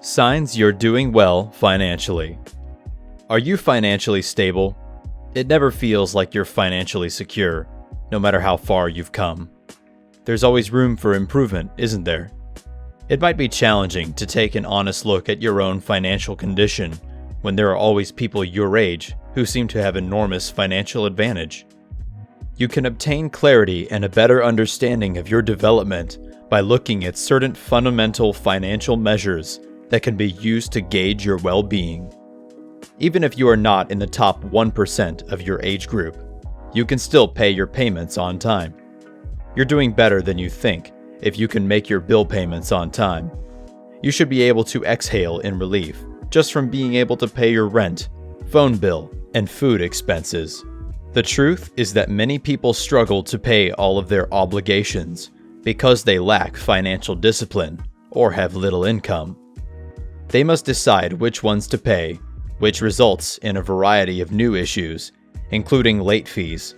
Signs you're doing well financially. Are you financially stable? It never feels like you're financially secure, no matter how far you've come. There's always room for improvement, isn't there? It might be challenging to take an honest look at your own financial condition when there are always people your age who seem to have enormous financial advantage. You can obtain clarity and a better understanding of your development by looking at certain fundamental financial measures that can be used to gauge your well-being. Even if you are not in the top 1% of your age group, you can still pay your payments on time. You're doing better than you think if you can make your bill payments on time. You should be able to exhale in relief just from being able to pay your rent, phone bill, and food expenses. The truth is that many people struggle to pay all of their obligations because they lack financial discipline or have little income. They must decide which ones to pay, which results in a variety of new issues, including late fees.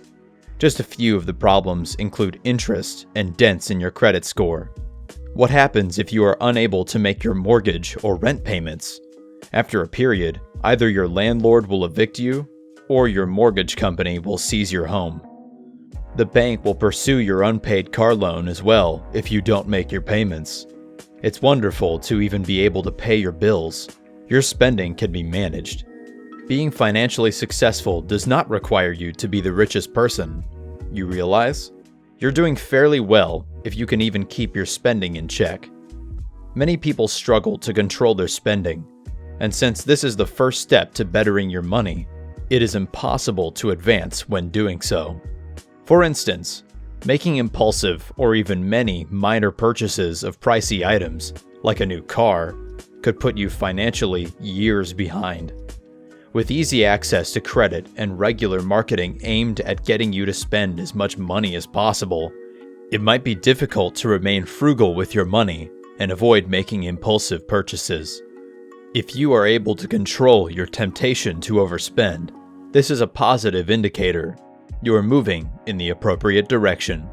Just a few of the problems include interest and dents in your credit score. What happens if you are unable to make your mortgage or rent payments? After a period, either your landlord will evict you, or your mortgage company will seize your home. The bank will pursue your unpaid car loan as well if you don't make your payments. It's wonderful to even be able to pay your bills. Your spending can be managed. Being financially successful does not require you to be the richest person. You realize? You're doing fairly well if you can even keep your spending in check. Many people struggle to control their spending, and since this is the first step to bettering your money, it is impossible to advance when doing so. For instance, making impulsive or even many minor purchases of pricey items, like a new car, could put you financially years behind. With easy access to credit and regular marketing aimed at getting you to spend as much money as possible, it might be difficult to remain frugal with your money and avoid making impulsive purchases. If you are able to control your temptation to overspend, this is a positive indicator you are moving in the appropriate direction.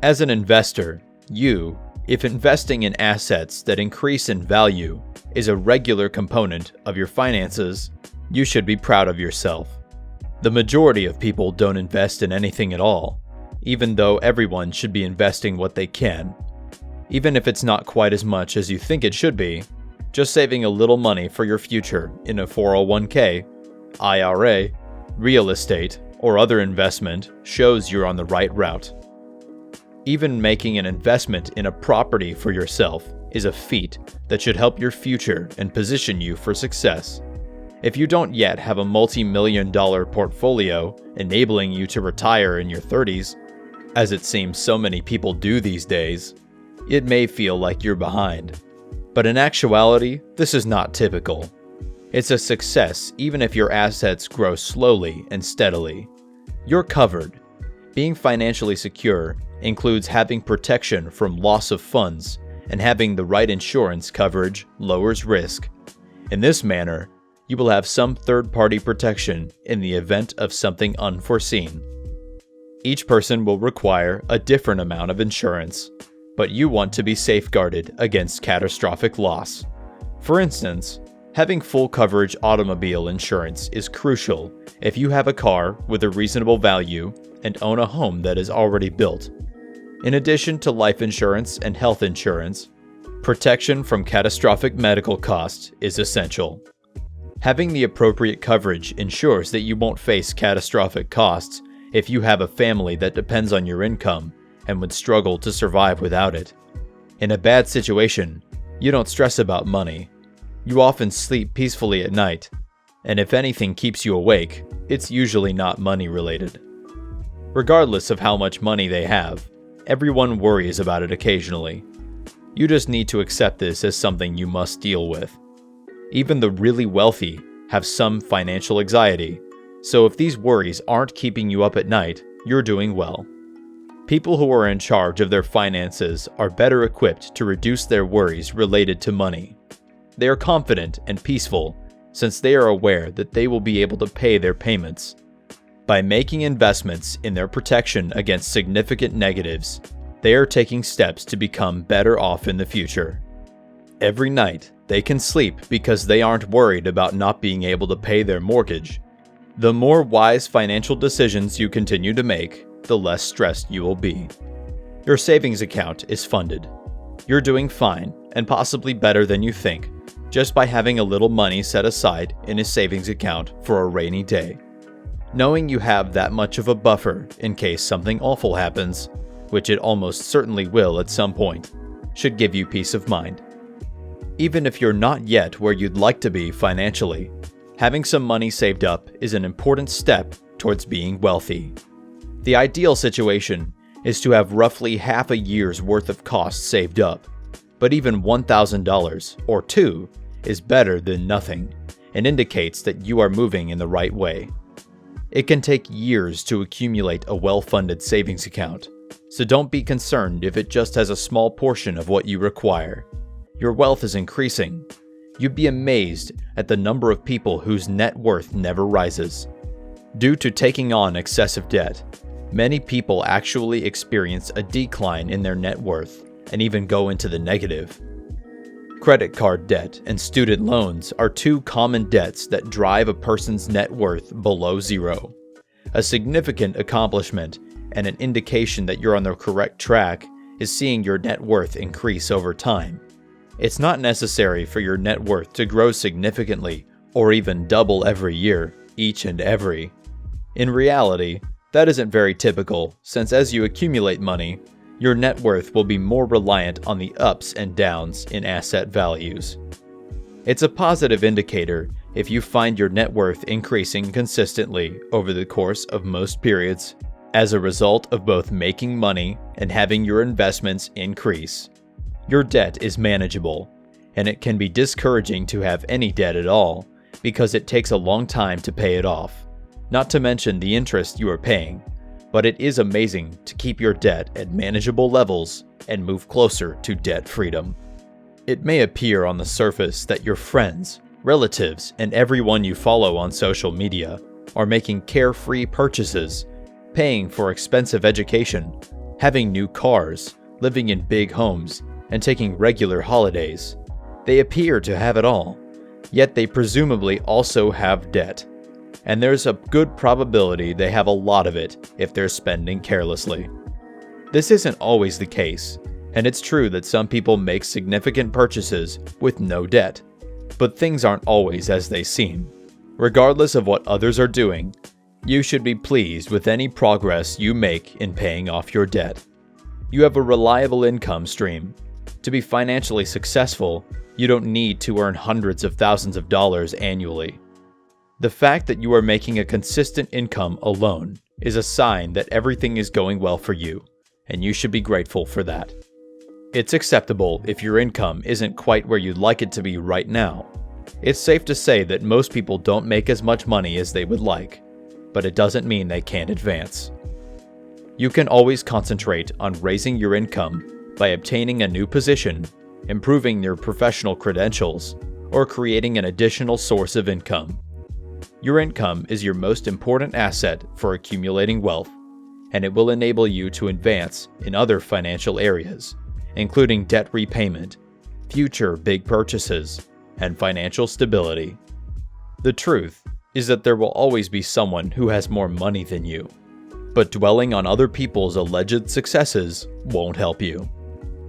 As an investor, if investing in assets that increase in value is a regular component of your finances, you should be proud of yourself. The majority of people don't invest in anything at all, even though everyone should be investing what they can. Even if it's not quite as much as you think it should be, just saving a little money for your future in a 401k, IRA, real estate, or other investment shows you're on the right route. Even making an investment in a property for yourself is a feat that should help your future and position you for success. If you don't yet have a multi-million-dollar portfolio enabling you to retire in your 30s, as it seems so many people do these days, it may feel like you're behind. But in actuality, this is not typical. It's a success even if your assets grow slowly and steadily. You're covered. Being financially secure includes having protection from loss of funds, and having the right insurance coverage lowers risk. In this manner, you will have some third-party protection in the event of something unforeseen. Each person will require a different amount of insurance, but you want to be safeguarded against catastrophic loss. For instance, having full coverage automobile insurance is crucial if you have a car with a reasonable value and own a home that is already built. In addition to life insurance and health insurance, protection from catastrophic medical costs is essential. Having the appropriate coverage ensures that you won't face catastrophic costs if you have a family that depends on your income and would struggle to survive without it. In a bad situation, you don't stress about money. You often sleep peacefully at night, and if anything keeps you awake, it's usually not money related. Regardless of how much money they have, everyone worries about it occasionally. You just need to accept this as something you must deal with. Even the really wealthy have some financial anxiety, so if these worries aren't keeping you up at night, you're doing well. People who are in charge of their finances are better equipped to reduce their worries related to money. They are confident and peaceful since they are aware that they will be able to pay their payments. By making investments in their protection against significant negatives, they are taking steps to become better off in the future. every night they can sleep because they aren't worried about not being able to pay their mortgage. The more wise financial decisions you continue to make, the less stressed you will be. Your savings account is funded. You're doing fine, and possibly better than you think, just by having a little money set aside in a savings account for a rainy day. Knowing you have that much of a buffer in case something awful happens, which it almost certainly will at some point, should give you peace of mind. Even if you're not yet where you'd like to be financially, having some money saved up is an important step towards being wealthy. The ideal situation is to have roughly half a year's worth of costs saved up, but even $1,000 or $2 is better than nothing and indicates that you are moving in the right way. It can take years to accumulate a well-funded savings account, so don't be concerned if it just has a small portion of what you require. Your wealth is increasing. You'd be amazed at the number of people whose net worth never rises. Due to taking on excessive debt, many people actually experience a decline in their net worth and even go into the negative. Credit card debt and student loans are two common debts that drive a person's net worth below zero. A significant accomplishment and an indication that you're on the correct track is seeing your net worth increase over time. It's not necessary for your net worth to grow significantly or even double every year, each and every. In reality, that isn't very typical, since as you accumulate money, your net worth will be more reliant on the ups and downs in asset values. It's a positive indicator if you find your net worth increasing consistently over the course of most periods, as a result of both making money and having your investments increase. Your debt is manageable, and it can be discouraging to have any debt at all because it takes a long time to pay it off. Not to mention the interest you are paying, but it is amazing to keep your debt at manageable levels and move closer to debt freedom. It may appear on the surface that your friends, relatives, and everyone you follow on social media are making carefree purchases, paying for expensive education, having new cars, living in big homes, and taking regular holidays. They appear to have it all, yet they presumably also have debt. And there's a good probability they have a lot of it if they're spending carelessly. This isn't always the case, and it's true that some people make significant purchases with no debt. But things aren't always as they seem. Regardless of what others are doing, you should be pleased with any progress you make in paying off your debt. You have a reliable income stream. To be financially successful, you don't need to earn hundreds of thousands of dollars annually. The fact that you are making a consistent income alone is a sign that everything is going well for you, and you should be grateful for that. It's acceptable if your income isn't quite where you'd like it to be right now. It's safe to say that most people don't make as much money as they would like, but it doesn't mean they can't advance. You can always concentrate on raising your income by obtaining a new position, improving your professional credentials, or creating an additional source of income. Your income is your most important asset for accumulating wealth, and it will enable you to advance in other financial areas, including debt repayment, future big purchases, and financial stability. The truth is that there will always be someone who has more money than you, but dwelling on other people's alleged successes won't help you.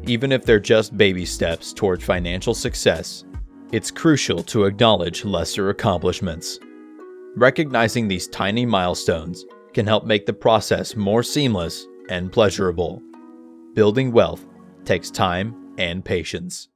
Even if they're just baby steps toward financial success, it's crucial to acknowledge lesser accomplishments. Recognizing these tiny milestones can help make the process more seamless and pleasurable. Building wealth takes time and patience.